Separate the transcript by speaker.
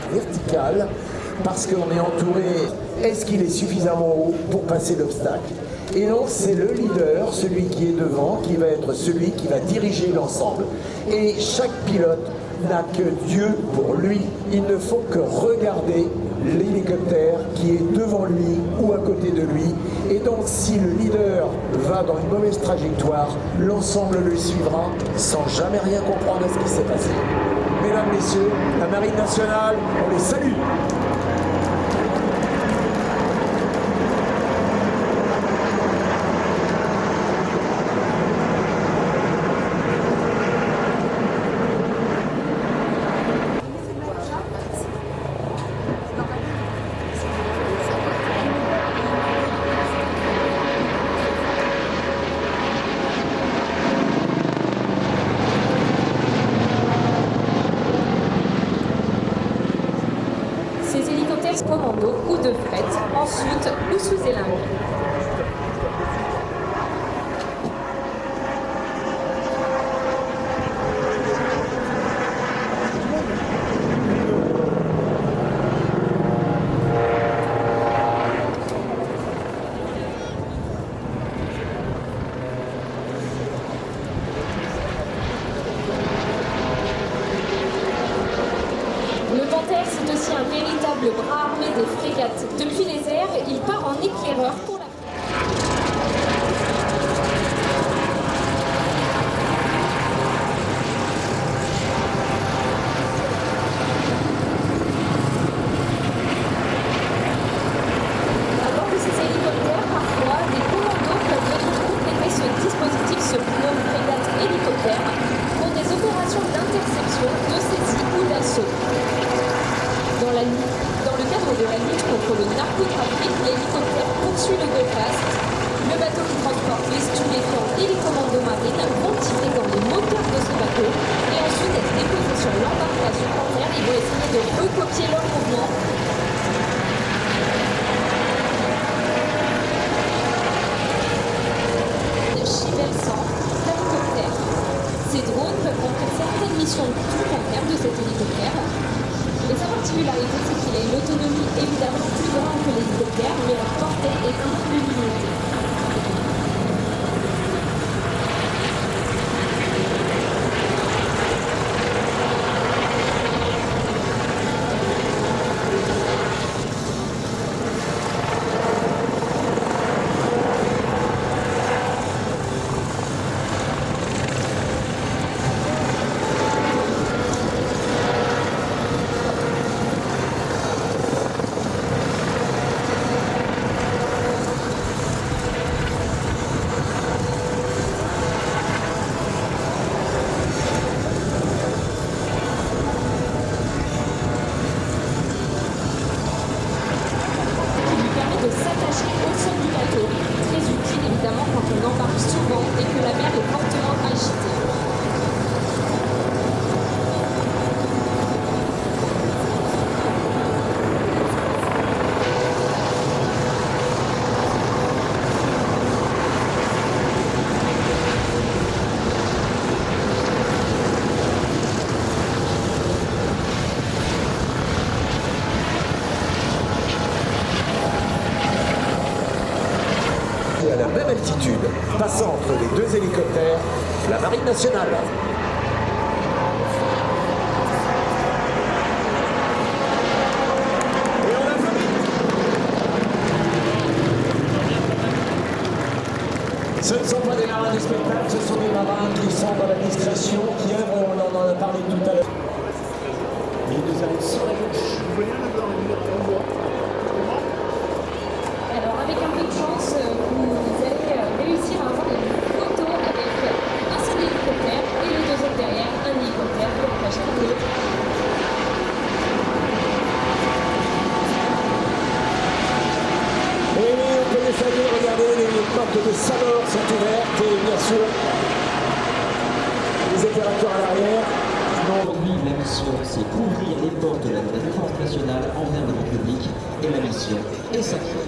Speaker 1: Vertical, parce qu'on est entouré. Est-ce qu'il est suffisamment haut pour passer l'obstacle? Et non, c'est le leader, celui qui est devant, qui va être celui qui va diriger l'ensemble. Et chaque pilote n'a que Dieu pour lui. Il ne faut que regarder l'hélicoptère qui est devant lui ou à côté de lui. Et donc si le leader va dans une mauvaise trajectoire, l'ensemble le suivra sans jamais rien comprendre à ce qui s'est passé. Mesdames, Messieurs, la Marine nationale, on les salue.
Speaker 2: Commando ou de fret, ensuite le sous-élingue. C'est aussi un véritable bras armé des frégates. Depuis les airs, il part en éclaireur pour la... À bord de ces hélicoptères, parfois, des commandos peuvent venir compléter ce dispositif, ce pneu frégate hélicoptère, pour des opérations d'interception, de saisie ou d'assaut. Dans le cadre de la lutte contre le narcotrafic, l'hélicoptère poursuit le Belfast. Le bateau qui transporte les stupéfiants et les commandos marines vont tirer dans les moteurs de ce bateau et ensuite être déposés sur l'embarcation en mer. Ils vont essayer de recopier leur mouvement. Chivel 100, l'hélicoptère. Ces drones peuvent remplir certaines missions tout en mer de cet hélicoptère. Et sa particularité, c'est qu'il a une autonomie évidemment plus grande que l'hélicoptère, mais la portée est un peu plus limitée.
Speaker 1: d'altitude, passant entre les deux hélicoptères, la Marine nationale. Et on applaudit. Ce ne sont pas des marins du spectacle, ce sont des marins qui sont dans la discrétion, qui œuvrent, on en a parlé tout à l'heure. Ils nous arrivent sur la gauche.
Speaker 2: Alors avec un peu de chance, vous allez réussir à avoir une photo avec un seul hélicoptère et le deuxième derrière, un hélicoptère pour partager un peu.
Speaker 1: Et oui, on peut les saluer, regardez, les portes de Salor sont ouvertes et bien sûr, les opérateurs à l'arrière.
Speaker 3: Aujourd'hui, la mission, c'est ouvrir les portes de la défense nationale envers le grand public et la mission est sacrée.